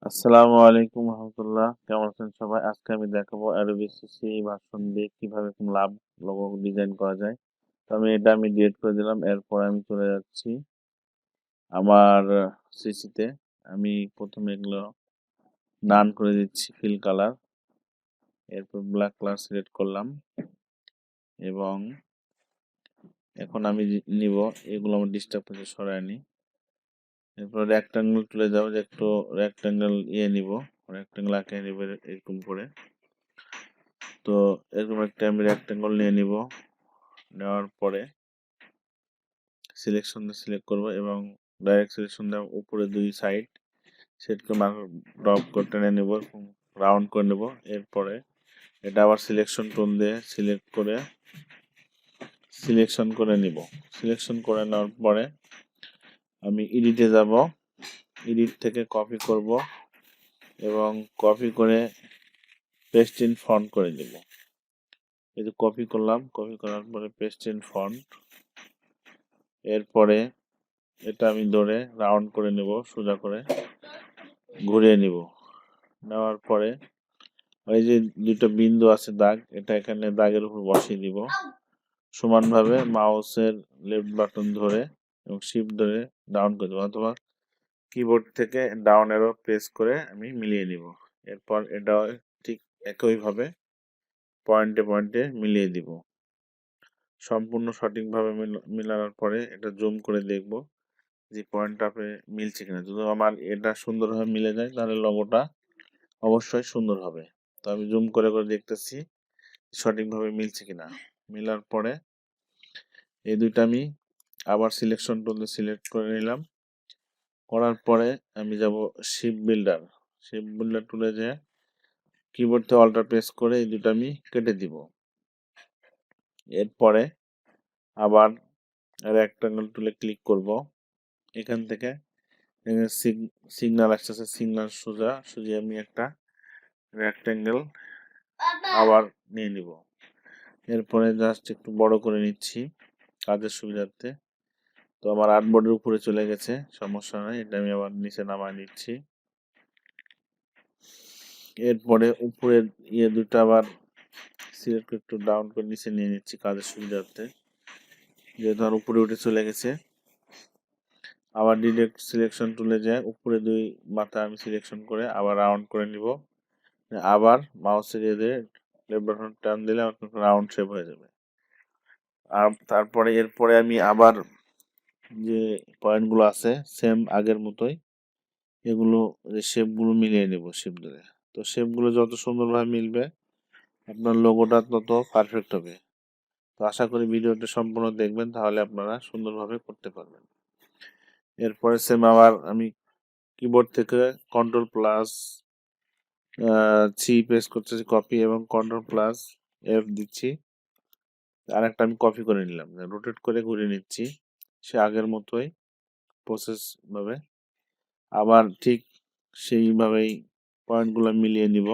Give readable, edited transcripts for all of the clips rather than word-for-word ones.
আসসালামু আলাইকুম রহমতুল্লাহ, কেমন আছেন সবাই? আজকে আমি দেখাবো adobe cc ভার্সন দিয়ে কিভাবে লাভ লোগো ডিজাইন করা যায়। তো আমি ডিলিট করে দিলাম। এরপর আমি চলে যাচ্ছি আমার সিসিতে। আমি প্রথমে এগুলো নান করে দিচ্ছি, ফিল কালার। এরপর ব্ল্যাক কালার সিলেক্ট করলাম এবং এখন আমি নিব এগুলো আমার ডিস্টার্ব থেকে সরাই নিই। এরপর রেক্টাঙ্গেল তুলে যাবো, যে একটু রেক্টাঙ্গেল নিব, রেক্টাঙ্গেল আঁকে নিব এরকম করে। তো এরকম একটা আমি রেক্টাঙ্গল নিয়ে নিব। নেওয়ার পরে সিলেক্ট করব এবং ডাইরেক্ট সিলেকশন দেওয়ার উপরে দুই সাইড সেটকে ড্রপ করে টেনে নেব, রাউন্ড করে নেব। এরপরে এটা আবার সিলেকশন টুল দিয়ে সিলেকশন করে নিব। সিলেকশন করে নেওয়ার পরে আমি এডিটে যাব, এডিট থেকে কপি করব এবং কপি করে পেস্ট ইন ফন্ট করে দেব। এই যে কপি করলাম, কপি করার পরে পেস্ট ইন ফন্ট। এরপরে এটা আমি ধরে রাউন্ড করে নেব, সোজা করে ঘুরিয়ে নিব। নেওয়ার পরে ওই যে দুটো বিন্দু আছে দাগ, এটা এখানে দাগের উপর বসিয়ে দিব। সমানভাবে মাউসের লেফট বাটন ধরে এবং শিফট ধরে ডাউন করে দেবো, অথবা কিবোর্ড থেকে ডাউন অ্যারো প্রেস করে আমি মিলিয়ে নিব। এরপর এটা ঠিক একইভাবে পয়েন্টে পয়েন্টে মিলিয়ে দিব। সম্পূর্ণ সঠিকভাবে মিলানোর পরে এটা জুম করে দেখব যে পয়েন্টটা মিলছে কিনা। যদি আমার এটা সুন্দরভাবে মিলে যায় তাহলে লোগোটা অবশ্যই সুন্দর হবে। তো আমি জুম করে করে দেখতেছি সঠিকভাবে মিলছে কিনা। মিলার পরে এই দুইটা আমি আবার সিলেকশন টুলে সিলেক্ট করে নিলাম। করার পরে আমি যাব শেপ বিল্ডার টুলে যে কিবোর্ড থেকে অল্টার প্রেস করে এই দুটো আমি কেটে দিব। এরপরে আবার রেক্টাঙ্গেল টুলে ক্লিক করব। এখান থেকে সিগন্যাল আসতেছে, সিগন্যাল সোজা আমি একটা রেক্টাঙ্গেল আবার নিয়ে নিব। এরপরে জাস্ট একটু বড় করে নিচ্ছি কাজের সুবিধার্থে। তো আমার আর্টবোর্ডের উপরে চলে গেছে, সমস্যা নাই, এটা আমি আবার নিচে নামায় নিচ্ছি। এরপরে উপরের দুটো আবার সিলেক্ট করে একটু ডাউন করে নিচে নিয়ে নিচ্ছি কাজের সুবিধার্থে, যেহেতু আর উপরে উঠে চলে গেছে। আবার ডিরেক্ট সিলেকশন টুলে যায় উপরে দুই মাথা আমি সিলেকশন করে আবার রাউন্ড করে নিব। আবার মাউসের দিয়ে লেফট বাটন টান দিলে রাউন্ড শেপ হয়ে যাবে। আর তারপরে এরপরে আমি আবার যে পয়েন্টগুলো আছে সেম আগের মতোই এগুলো শেপগুলো মিলিয়ে নেব শেপ ধরে। তো শেপগুলো যত সুন্দরভাবে মিলবে আপনার লোগোটা তত পারফেক্ট হবে। তো আশা করি ভিডিওটা সম্পূর্ণ দেখবেন, তাহলে আপনারা সুন্দরভাবে করতে পারবেন। এরপরে সেম আবার আমি কিবোর্ড থেকে কন্ট্রোল প্লাস সি প্রেস করতেছি, কপি, এবং কন্ট্রোল প্লাস এফ দিচ্ছি। আরেকটা আমি কপি করে নিলাম, রোটেট করে ঘুরিয়ে নিচ্ছি সে আগের মতোই প্রসেস ভাবে। আবার ঠিক সেইভাবেই পয়েন্টগুলো মিলিয়ে নিব।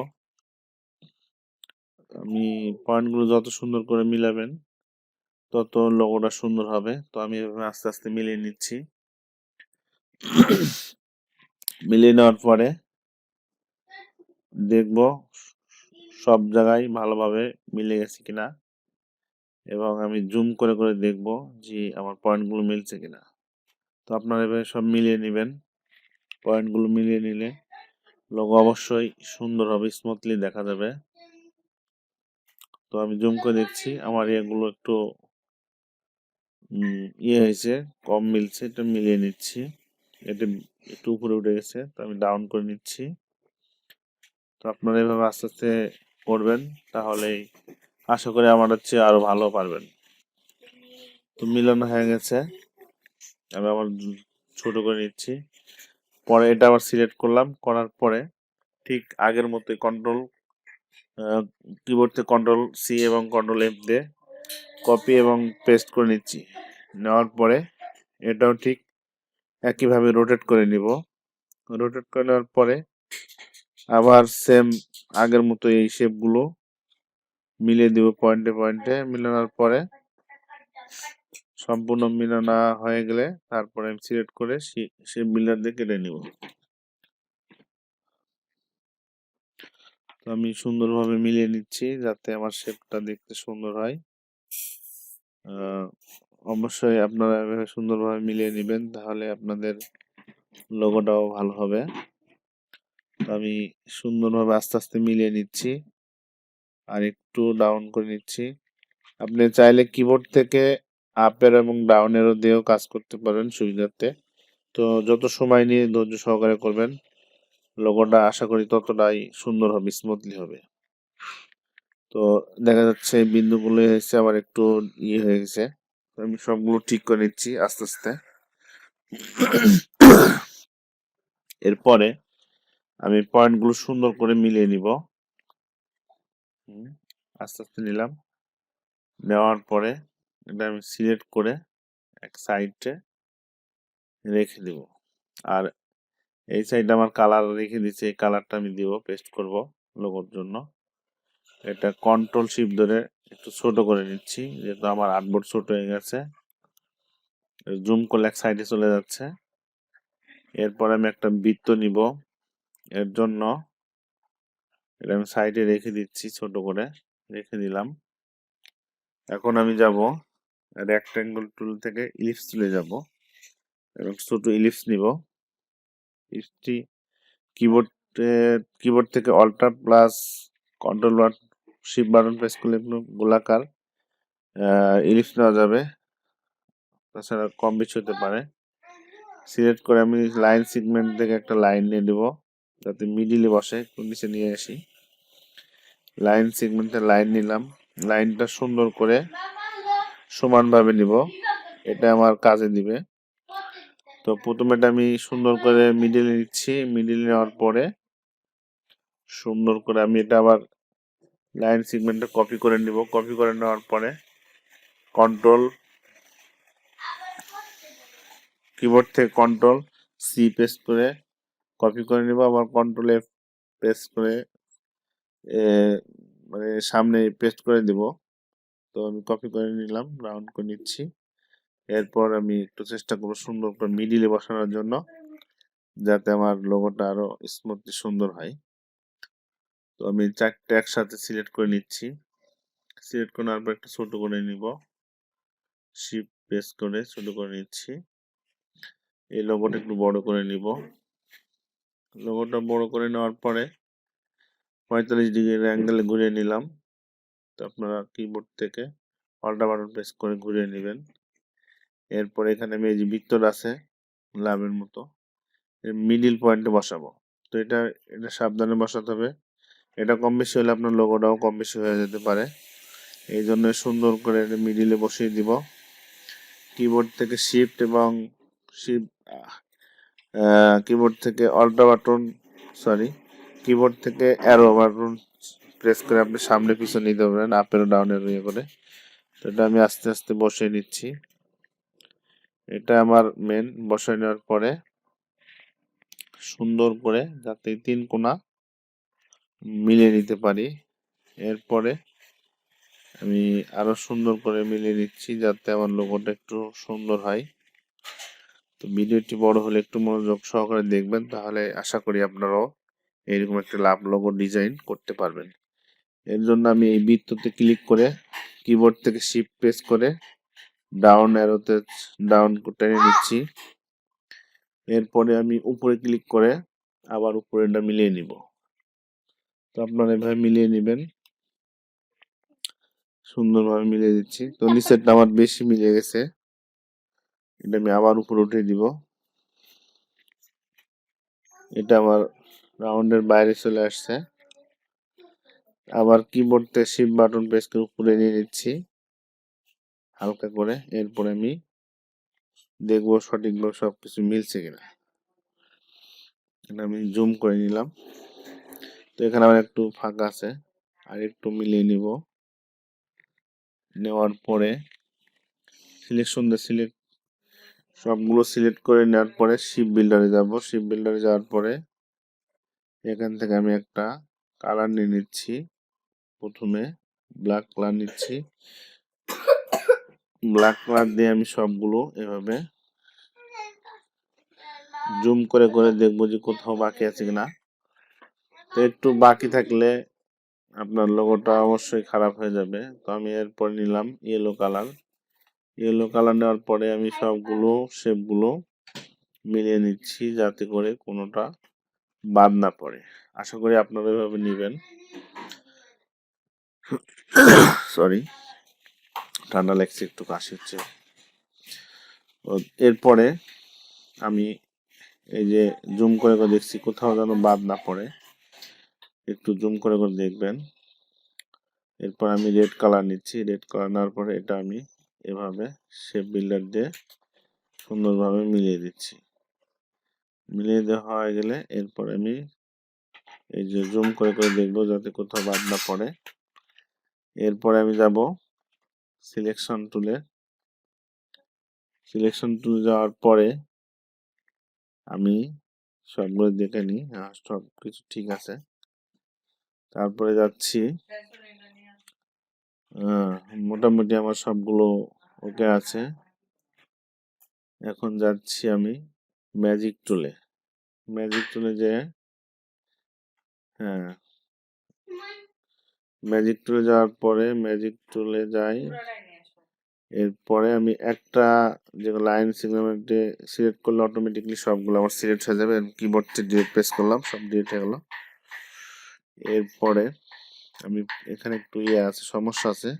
আমি পয়েন্টগুলো যত সুন্দর করে মিলাবেন তত লোগোটা সুন্দর হবে। তো আমি এভাবে আস্তে আস্তে মিলিয়ে নিচ্ছি। মিলিয়ে নেওয়ার পরে দেখব সব জায়গায় ভালোভাবে মিলে গেছে কিনা, এবং আমি জুম করে করে দেখব যে আমার পয়েন্টগুলো মিলছে কিনা। তো আপনারা এভাবে সব মিলিয়ে নেবেন। পয়েন্টগুলো মিলিয়ে নিলে লোগো অবশ্যই সুন্দর হবে, স্মুথলি দেখা যাবে। তো আমি জুম করে দেখছি আমার এগুলো একটু হয়েছে, কম মিলছে, এটা মিলিয়ে নিচ্ছি। এটা একটু উপরে উঠে গেছে, তো আমি ডাউন করে নিচ্ছি। তো আপনারা এভাবে আস্তে আস্তে করবেন, তাহলেই আশা করি আমার আরো ভালো পারবেন। তো মিলানো হয়ে গেছে, আমি আবার ছোট করে নিচ্ছি। পরে এটা আবার সিলেক্ট করলাম, করার পরে ঠিক আগের মতোই কিবোর্ড থেকে কন্ট্রোল সি এবং কন্ট্রোল এফ দিয়ে কপি এবং পেস্ট করে নিচ্ছি। নেওয়ার পরে এটাও ঠিক একইভাবে রোটেট করে নিব। রোটেট করে নেওয়ার পরে আবার সেম আগের মতো এই শেপগুলো মিলিয়ে দিব পয়েন্টে পয়েন্টে। মিলানোর পরে সম্পূর্ণ মিলানো হয়ে গেলে তারপরে আমি সিলেক্ট করে শেপ বিল্ডার দিয়ে কেটে নিব। তো আমি সুন্দরভাবে মিলিয়ে নিচ্ছি যাতে আমার শেপটা দেখতে সুন্দর হয়। অবশ্যই আপনারা এভাবে সুন্দরভাবে মিলিয়ে নেবেন, তাহলে আপনাদের লোগোটাও ভালো হবে। তো আমি সুন্দরভাবে আস্তে আস্তে মিলিয়ে নিচ্ছি আর একটু ডাউন করে নিচ্ছি। আপনি চাইলে কিবোর্ড থেকে আপের এবং ডাউনেরও দিয়েও কাজ করতে পারেন সুবিধার্থে। তো যত সময় নিয়ে ধৈর্য সহকারে করবেন, লোগোটা আশা করি ততটাই সুন্দর হবে, স্মুথলি হবে। তো দেখা যাচ্ছে এই বিন্দুগুলো এসে আবার একটু হয়ে গেছে। আমি সবগুলো ঠিক করে নিচ্ছি আস্তে আস্তে। এরপরে আমি পয়েন্টগুলো সুন্দর করে মিলিয়ে নিব। আস্তে আস্তে নিলাম, নেওয়ার পরে এটা আমি সিলেক্ট করে এক সাইডে রেখে দিব। আর এই সাইডে আমার কালার রেখে দিচ্ছি, এই কালারটা আমি দিব, পেস্ট করব লোগোর জন্য। এটা কন্ট্রোল শিফট ধরে একটু ছোট করে নিচ্ছি, যেহেতু আমার আর্টবোর্ড ছোট হয়ে গেছে। জুম করলে এক সাইডে চলে যাচ্ছে। এরপর আমি একটা বৃত্ত নিব, এর জন্য এটা আমি সাইডে রেখে দিচ্ছি, ছোট করে রেখে দিলাম। এখন আমি যাব রেক্ট্যাঙ্গল টুল থেকে ইলিপস টুলে যাব এবং ছোট ইলিপস নিব। ইলিপসটি কিবোর্ড থেকে alt plus control shift button press করলে গোলাকার ইলিপস নেওয়া যাবে, তাছাড়া কম বেশি হতে পারে। সিলেক্ট করে আমি লাইন সেগমেন্ট থেকে একটা লাইন নিয়ে দেব যাতে মিডিলে বসে, একটু নিচে নিয়ে আসি। লাইন সেগমেন্টে লাইন নিলাম, লাইনটা সুন্দর করে সমানভাবে নিব, এটা আমার কাজে দিবে। তো প্রথমে এটা আমি সুন্দর করে মিডিলে নিচ্ছি, মিডিলে নেওয়ার পরে সুন্দর করে আমি এটা আবার লাইন সেগমেন্টে কপি করে নিব। কপি করে নেওয়ার পরে কিবোর্ড থেকে কন্ট্রোল সি পেস্ট করে কপি করে নিব, আবার কন্ট্রোল এফ পেস্ট করে মানে সামনে পেস্ট করে দিব। তো আমি কপি করে নিলাম, রাউন্ড করে নিচ্ছি। এরপর আমি একটু চেষ্টা করবো সুন্দর করে মিডিলে বসানোর জন্য, যাতে আমার লোগোটা আরো স্মুথলি সুন্দর হয়। তো আমি চারটে একসাথে সিলেক্ট করে নিচ্ছি। সিলেক্ট করে নেওয়ার পর একটু ছোট করে নিব, শিফট প্রেস করে ছোট করে নিচ্ছি। এই লোগোটা একটু বড় করে নিব। লোগোটা বড় করে নেওয়ার পরে 45 ডিগ্রির অ্যাঙ্গেলে ঘুরিয়ে নিলাম। তো আপনারা কিবোর্ড থেকে অল্টার বাটন প্রেস করে ঘুরিয়ে নেবেন। এরপর এখানে আমি এই যে বৃত্তটা আছে লাভের মতো, মিডিল পয়েন্টে বসাবো। তো এটা সাবধানে বসাতে হবে, এটা কম বেশি হলে আপনার লোগোটাও কম বেশি হয়ে যেতে পারে। এই জন্য সুন্দর করে মিডিলে বসিয়ে দিব। কিবোর্ড থেকে শিফট এবং কিবোর্ড থেকে কিবোর্ড থেকে অ্যারো বাটন প্রেস করে আপনি সামনে পিছনে নিতে পারেন, আপের ডাউনের করে। তো এটা আমি আস্তে আস্তে বসিয়ে নিচ্ছি। এটা আমার মেন বসায় নেওয়ার পরে সুন্দর করে যাতে 3 কোণা মিলিয়ে নিতে পারি। এরপরে আমি আরো সুন্দর করে মিলিয়ে নিচ্ছি যাতে আমার লোগোটা একটু সুন্দর হয়। তো ভিডিওটি বড় হলে একটু মনোযোগ সহকারে দেখবেন, তাহলে আশা করি আপনারাও এরকম একটা লোগো ডিজাইন করতে পারবেন। এর জন্য আমি এই বৃত্ততে ক্লিক করে কিবোর্ড থেকে শিফট প্রেস করে ডাউন অ্যারোতে ডাউন টেনে নিচ্ছি। এরপরে আমি উপরে ক্লিক করে আবার উপরেটা মিলিয়ে নিব। তো আপনারা এভাবে মিলিয়ে নেবেন, সুন্দরভাবে মিলিয়ে দিচ্ছি। তো নিচেরটা আমার বেশি মিলিয়ে গেছে, এটা আমি আবার উপরে উঠে দিব। এটা আমার রাউন্ডের বাইরে চলে আসছে। আবার কিবোর্ড থেকে শিফট বাটন প্রেস করে উপরে নিয়ে নিচ্ছি হালকা করে। এরপরে আমি দেখবো সঠিকভাবে সবকিছু মিলছে কিনা। এটা আমি জুম করে নিলাম। তো এখানে আমার একটু ফাঁকা আছে, আর একটু মিলিয়ে নিব। নেওয়ার পরে সবগুলো সিলেক্ট করে নেওয়ার পরে শিপ বিল্ডারে যাব। শিপ বিল্ডারে যাওয়ার পরে এখান থেকে আমি একটা কালার নিয়ে নিচ্ছি। প্রথমে ব্ল্যাক কালার নিচ্ছি। ব্ল্যাক কালার দিয়ে আমি সবগুলো এভাবে জুম করে করে দেখবো যে কোথাও বাকি আছে কিনা। তো একটু বাকি থাকলে আপনার লোগোটা অবশ্যই খারাপ হয়ে যাবে। তো আমি এরপর নিলাম ইয়েলো কালার। ইয়েলো কালার নেওয়ার পরে আমি সবগুলো শেপগুলো মিলিয়ে নিচ্ছি যাতে করে কোনোটা বাদ না পড়ে। আশা করি আপনারা এভাবে নেবেন। সরি, ঠান্ডা লাগছে, একটু কাশি হচ্ছে। এরপরে আমি এই যে জুম করে করে দেখছি কোথাও যেন বাদ না পড়ে, একটু জুম করে করে দেখবেন। এরপর আমি রেড কালার নিচ্ছি। রেড কালার নেওয়ার পরে এটা আমি এভাবে শেপ বিল্ডার দিয়ে সুন্দরভাবে মিলিয়ে দিচ্ছি। মিলিয়ে দেওয়া হয়ে গেলে এরপর আমি এই যে জুম করে করে দেখবো যাতে কোথাও বাদ না পড়ে। এরপরে আমি যাব সিলেকশন টুলে। সিলেকশন টুলে যাওয়ার পরে আমি সবগুলো দেখে নিই, সব কিছু ঠিক আছে। তারপরে যাচ্ছি, মোটামুটি আমার সবগুলো ওকে আছে। এখন যাচ্ছি আমি ম্যাজিক টুলে। ম্যাজিক টুলে যে হ্যাঁ ম্যাজিক টুলে যাওয়ার পরে ম্যাজিক টুলে যাই। এরপরে আমি একটা যে লাইন সিগন্যালটি সিলেক্ট করলে অটোমেটিকলি সবগুলো আমার সিলেক্ট হয়ে যাবে। কিবোর্ড থেকে ডিলিট প্রেস করলাম, সব ডিলিট হয়ে গেল। এরপরে আমি এখানে একটু আছে, সমস্যা আছে,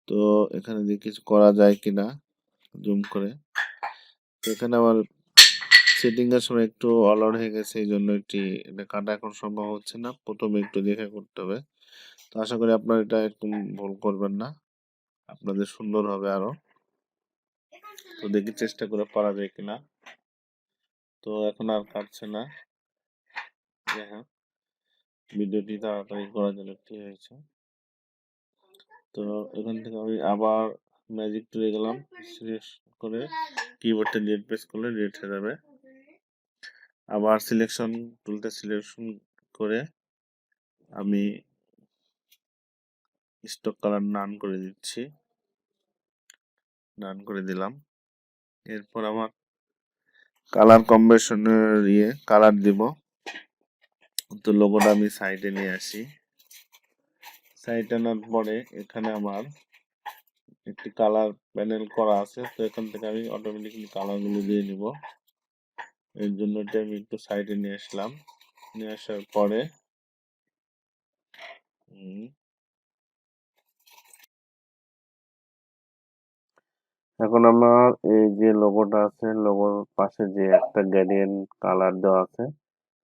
তো এখানে দিয়ে কিছু করা যায় কিনা জুম করে। তো এখানে আমার সেটিং এর সময় একটু অলআউট হয়ে গেছে, এই জন্য এটা কাটা এখন সম্ভব হচ্ছে না। প্রথমে একটু দেখে করতে হবে। তো আশা করি আপনারা এটা একটু ভুল করবেন না, আপনাদের সুন্দর হবে আরো। তো দেখি চেষ্টা করে পারা যায় কিনা। তো এখন আর কাটছে না। হ্যাঁ, ভিডিওটি তাড়াতাড়ি করার জন্য ঠিক হয়েছে। তো এখান থেকে আমি আবার ম্যাজিক টুলে গেলাম, সিলেক্ট করে কিবোর্ডে ডিলিট প্রেস করলে ডিলিট হয়ে যাবে। আবার সিলেকশন টুলটা সিলেকশন করে আমি স্টক কালার নান করে দিচ্ছি, নান করে দিলাম। এরপর আমার কালার কম্বিনেশনের কালার দিব। তো লোগোটা আমি সাইডে নিয়ে আসি। সাইডে আনার পরে এখানে আমার একটি কালার প্যানেল করা আছে, তো এখান থেকে আমি অটোমেটিক্যালি কালারগুলো দিয়ে নিব। এর জন্য এটা আমি একটু সাইডে নিয়ে আসলাম। নিয়ে আসার পরে এখন আমার এই যে লোগোটা আছে, লোগোর পাশে যে একটা গ্রেডিয়েন্ট কালার দেওয়া আছে,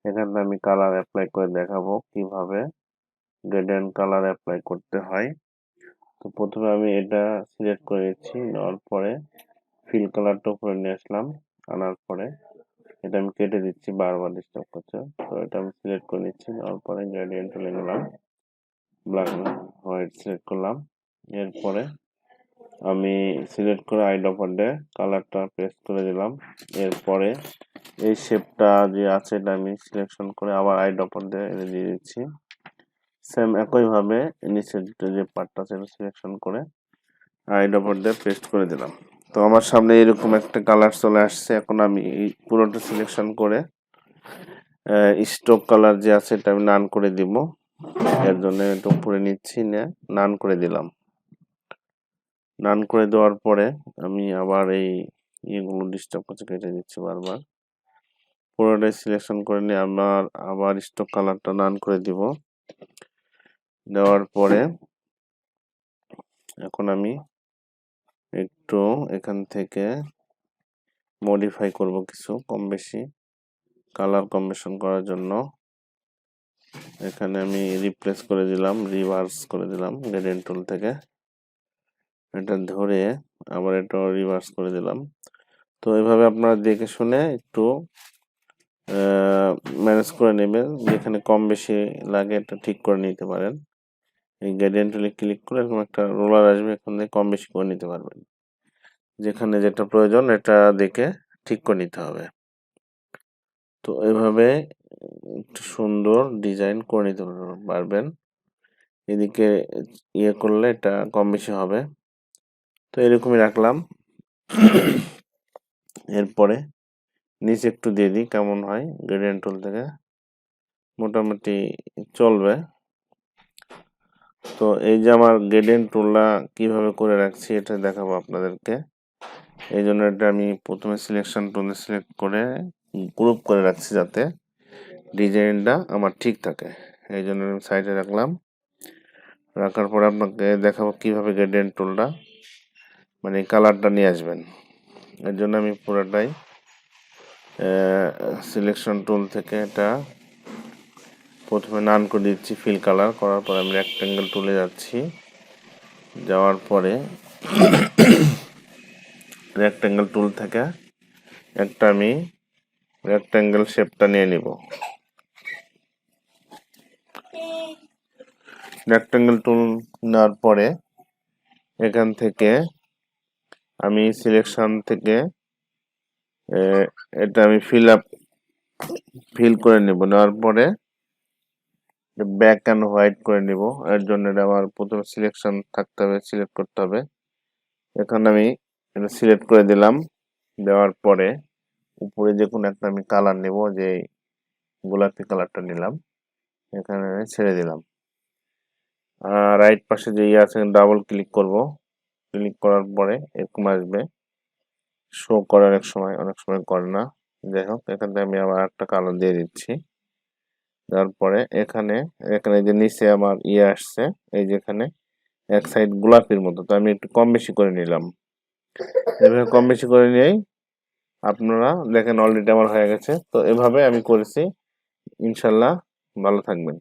এখানে আমি কালার অ্যাপ্লাই করে দেখাবো কিভাবে গ্রেডিয়েন্ট কালার অ্যাপ্লাই করতে হয়। তো প্রথমে আমি এটা সিলেক্ট করে নিচ্ছি, নেওয়ার পরে ফিল কালারটা উপরে নিয়ে আসলাম। আনার পরে এটা আমি কেটে দিচ্ছি, বারবার ডিস্টার্ব করছে। তো এটা আমি সিলেক্ট করে নিচ্ছি, নেওয়ার পরে গ্রেডিয়েন্ট চলে গেলাম, ব্ল্যাক হোয়াইট সিলেক্ট করলাম। এরপরে আমি সিলেক্ট করে আইড্রপারে কালারটা পেস্ট করে দিলাম। এরপরে এই শেপটা যে আছে এটা আমি সিলেকশন করে আবার আইড্রপার দিয়ে এনে দিয়ে দিচ্ছি। সেম একইভাবে নিচের যে পার্টটা আছে সিলেকশন করে আইড্রপার দিয়ে পেস্ট করে দিলাম। তো আমার সামনে এরকম একটা কালার চলে আসছে। এখন আমি এই পুরোটা সিলেকশন করে স্টক কালার যে আছে এটা আমি নান করে দিব। এর জন্য এটা উপরে নিচ্ছি, নান করে দিলাম। নান করে দেওয়ার পরে আমি আবার এই ইয়েগুলো ডিস্টার্ব করছে, কেটে দিচ্ছি বারবার। পুরোটাই সিলেকশন করে নিয়ে আমার আবার স্টক কালারটা নান করে দিব। দেওয়ার পরে এখন আমি একটু এখান থেকে মডিফাই করব কিছু কম বেশি কালার কম্বিনেশন করার জন্য। এখানে আমি রিপ্লেস করে দিলাম, রিভার্স করে দিলাম গ্রেডিয়েন্ট টুল থেকে। এটা ধরে আবার এটা রিভার্স করে দিলাম। তো এইভাবে আপনারা দেখে শুনে একটু ম্যানেজ করে নেবেন, যেখানে কম বেশি লাগে এটা ঠিক করে নিতে পারেন। এই গ্রেডিয়েন্ট টুলে ক্লিক করে এরকম একটা রোলার আসবে, এখান থেকে কম বেশি করে নিতে পারবেন। যেখানে যেটা প্রয়োজন এটা দেখে ঠিক করে নিতে হবে। তো এভাবে একটু সুন্দর ডিজাইন করে নিতে পারবেন। এদিকে ইয়ে করলে এটা কম বেশি হবে। তো এরকমই রাখলাম। এরপরে নিচে একটু দিয়ে দিই কেমন হয়, গ্রেডিয়েন্ট টুল থেকে মোটামুটি চলবে। তো এই যে আমার গ্রেডিয়েন্ট টুলটা কিভাবে করে রাখছি এটা দেখাবো আপনাদেরকে। এই জন্য এটা আমি প্রথমে সিলেকশন টুলে সিলেক্ট করে গ্রুপ করে রাখছি যাতে ডিজাইনটা আমার ঠিক থাকে। এই জন্য আমি সাইডে রাখলাম। রাখার পরে আপনাকে দেখাবো কিভাবে গ্রেডিয়েন্ট টুলটা মানে কালারটা নিয়ে আসবেন। এর জন্য আমি পুরোটাই সিলেকশন টুল থেকে এটা প্রথমে নান করে দিচ্ছি, ফিল কালার করার পরে আমি রেক্ট্যাঙ্গেল টুলে যাচ্ছি। যাওয়ার পরে রেক্ট্যাঙ্গেল টুল থেকে একটা আমি রেক্ট্যাঙ্গেল শেপটা নিয়ে নিব। রেক্ট্যাঙ্গেল টুল নেওয়ার পরে এখান থেকে আমি সিলেকশন থেকে এটা আমি ফিল করে নেব। নেওয়ার পরে ব্ল্যাক অ্যান্ড হোয়াইট করে নিব। এর জন্য এটা আমার প্রথমে সিলেকশন থাকতে হবে, সিলেক্ট করতে হবে। এখানে আমি এটা সিলেক্ট করে দিলাম। দেওয়ার পরে উপরে যে কোনো একটা আমি কালার নেব, যে গোলাপি কালারটা নিলাম, এখানে ছেড়ে দিলাম। আর রাইট পাশে যে আছে ডাবল ক্লিক করব। ক্লিক করার পরে এরকম আসবে, শো করে অনেক সময় করে না। যাই হোক, এখান থেকে আমি আবার একটা কালার দিয়ে দিচ্ছি। তারপরে এখানে এখানে যে নিচে আমার আসছে, এই যেখানে এক সাইড গোলাপির মতো, তো আমি একটু কম বেশি করে নিলাম। এভাবে কম বেশি করে নিয়েই আপনারা দেখেন অলরেডি আমার হয়ে গেছে। তো এভাবে আমি করেছি। ইনশাল্লাহ ভালো থাকবেন।